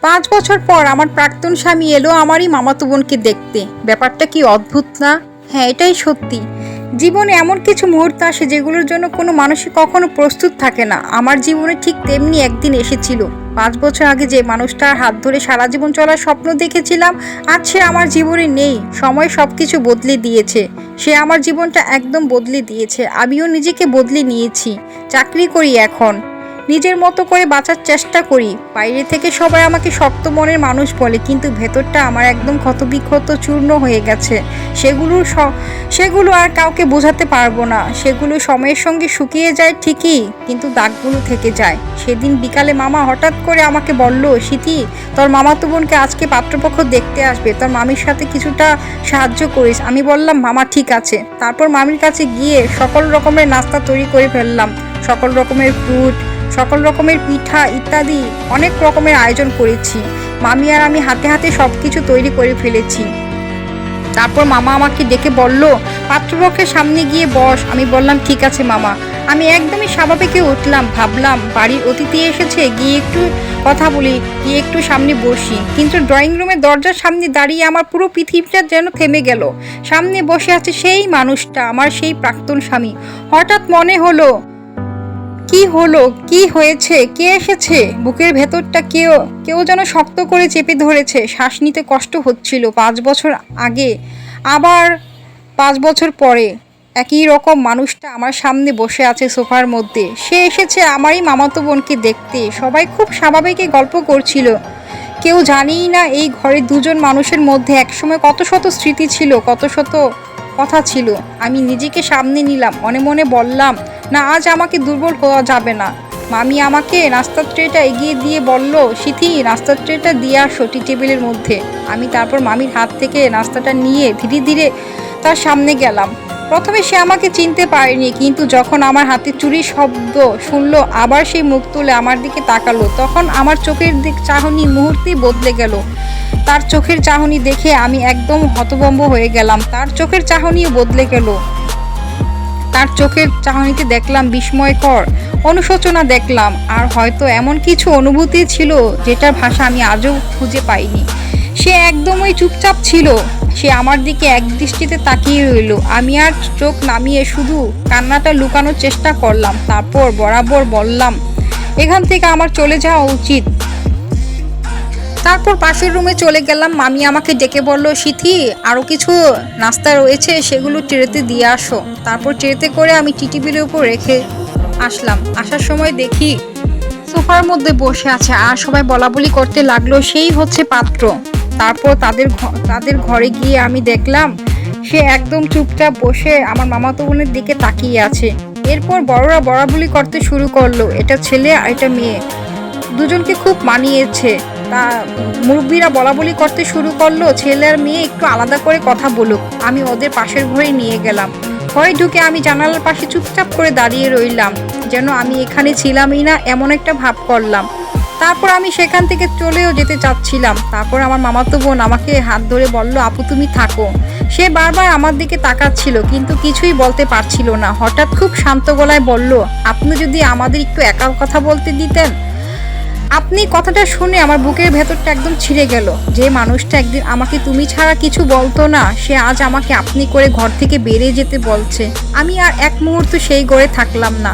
5 বছর পর আমার প্রাক্তন স্বামী এলো আমারই মামাতো বোনকে দেখতে। ব্যাপারটা কি অদ্ভুত না? হ্যাঁ, এটাই সত্যি। জীবনে এমন কিছু মুহূর্ত আসে যেগুলোর জন্য কোনো মানুষই কখনো প্রস্তুত থাকে না। আমার জীবনে ঠিক তেমনি একদিন এসেছিল। 5 বছর আগে যে মানুষটার হাত ধরে সারা জীবন চলার স্বপ্ন দেখেছিলাম, আজ সে আমার জীবনে নেই। সময় সব কিছু বদলে দিয়েছে। সে আমার জীবনটা একদম বদলে দিয়েছে। আমিও নিজেকে বদলে নিয়েছি। চাকরি করি এখন, নিজের মতো করে বাঁচার চেষ্টা করি। বাইরে থেকে সবাই আমাকে শক্ত মনের মানুষ বলে, কিন্তু ভেতরটা আমার একদম ক্ষতবিক্ষত চূর্ণ হয়ে গেছে। সেগুলো আর কাউকে বোঝাতে পারবো না। সেগুলো সময়ের সঙ্গে শুকিয়ে যায় ঠিকই, কিন্তু দাগগুলো থেকে যায়। সেদিন বিকালে মামা হঠাৎ করে আমাকে বলল, সিথি, তোর মামাতো বোনকে আজকে পাত্রপক্ষ দেখতে আসবে, তোর মামির সাথে কিছুটা সাহায্য করিস। আমি বললাম, মামা ঠিক আছে। তারপর মামির কাছে গিয়ে সকল রকমের নাস্তা তৈরি করে ফেললাম। সকল রকমের ফ্রুট, সকল রকমের পিঠা ইত্যাদি অনেক রকমের আয়োজন করেছি। মামি আর আমি হাতে হাতে সব কিছু তৈরি করে ফেলেছি। তারপর মামা আমাকে ডেকে বলল, পাত্রপক্ষের সামনে গিয়ে বস। আমি বললাম, ঠিক আছে মামা। আমি একদমই স্বাভাবিক হয়ে উঠলাম। ভাবলাম বাড়ির অতিথি এসেছে, গিয়ে একটু কথা বলি, গিয়ে একটু সামনে বসি। কিন্তু ড্রয়িং রুমের দরজার সামনে দাঁড়িয়ে আমার পুরো পৃথিবীটা যেন থেমে গেল। সামনে বসে আছে সেই মানুষটা, আমার সেই প্রাক্তন স্বামী। হঠাৎ মনে হলো, কি হয়েছে, কে এসেছে? বুকের ভেতরটা কেউ যেন শক্ত করে চেপে ধরেছে। শ্বাস নিতে কষ্ট হচ্ছিল। 5 বছর আগে আবার 5 বছর পরে একই রকম মানুষটা আমার সামনে বসে আছে সোফার মধ্যে। সে এসেছে আমারই মামাতো বোনকে দেখতে। সবাই খুব স্বাভাবিকই গল্প করছিল। কেউ জানিই না এই ঘরে দুজন মানুষের মধ্যে একসময় কত শত স্মৃতি ছিল, কত শত কথা ছিল। আমি নিজেকে সামনে নিলাম, মনে মনে বললাম, না, আজ আমাকে দুর্বল হওয়া যাবে না। মামি আমাকে নাস্তার ট্রেটা এগিয়ে দিয়ে বলল, সিথি, নাস্তার ট্রেটা দিয়ে আসো টি টেবিলের মধ্যে। আমি তারপর মামির হাত থেকে নাস্তাটা নিয়ে ধীরে ধীরে তার সামনে গেলাম। প্রথমে সে আমাকে চিনতে পারেনি, কিন্তু যখন আমার হাতে চুরির শব্দ শুনলো, আবার সেই মুখ তুলে আমার দিকে তাকালো, তখন আমার চোখের চাহনি মুহূর্তেই বদলে গেল। তার চোখের চাহনি দেখে আমি একদম হতভম্ব হয়ে গেলাম। তার চোখের চাহনিও বদলে গেল। তার চোখের চাহনিতে দেখলাম বিস্ময়কর অনুশোচনা দেখলাম, আর হয়তো এমন কিছু অনুভূতি ছিল যেটার ভাষা আমি আজও খুঁজে পাইনি। সে একদমই চুপচাপ ছিল। সে আমার দিকে এক দৃষ্টিতে তাকিয়ে রইল। আমি আর চোখ নামিয়ে শুধু কান্নাটা লুকানোর চেষ্টা করলাম। তারপর বরাবর বললাম, এখান থেকে আমার চলে যাওয়া উচিত। তারপর পাশের রুমে চলে গেলাম। মামি আমাকে ডেকে বলল, সিথি, আরও কিছু নাস্তা রয়েছে, সেগুলো ট্রেতে দিয়ে আসো। তারপর ট্রেতে করে আমি টি টেবিলের উপর রেখে আসলাম। আসার সময় দেখি সোফার মধ্যে বসে আছে, আর সবাই বলাবলি করতে লাগলো, সেই হচ্ছে পাত্র। তারপর তাদের ঘরে গিয়ে আমি দেখলাম সে একদম চুপচাপ বসে আমার মামাতো বোনের দিকে তাকিয়ে আছে। এরপর বড়রা বলাবলি করতে শুরু করলো, এটা ছেলে আর এটা মেয়ে, দুজনকে খুব মানিয়েছে। তা মুরব্বীরা বলাবলি করতে শুরু করলো, ছেলে আর মেয়ে একটু আলাদা করে কথা বলুক। আমি ওদের পাশের ঘরে নিয়ে গেলাম। ঘরে ঢুকে আমি জানালার পাশে চুপচাপ করে দাঁড়িয়ে রইলাম, যেন আমি এখানে ছিলামই না, এমন একটা ভাব করলাম। তারপর আমি সেখান থেকে চলেও যেতে চাচ্ছিলাম। তারপর আমার মামাতো বোন আমাকে হাত ধরে বলল, আপু, তুমি থাকো। সে বারবার আমার দিকে তাকাচ্ছিল, কিন্তু কিছুই বলতে পারছিল না। হঠাৎ খুব শান্ত গলায় বলল, আপনি যদি আমাদের একটু একা কথা বলতে দিতেন। আপনি কথাটা শুনে আমার বুকের ভেতরটা একদম ছিঁড়ে গেল। যে মানুষটা একদিন আমাকে তুমি ছাড়া কিছু বলতো না, সে আজ আমাকে আপনি করে ঘর থেকে বেরিয়ে যেতে বলছে। আমি আর এক মুহূর্ত সেই ঘরে থাকলাম না।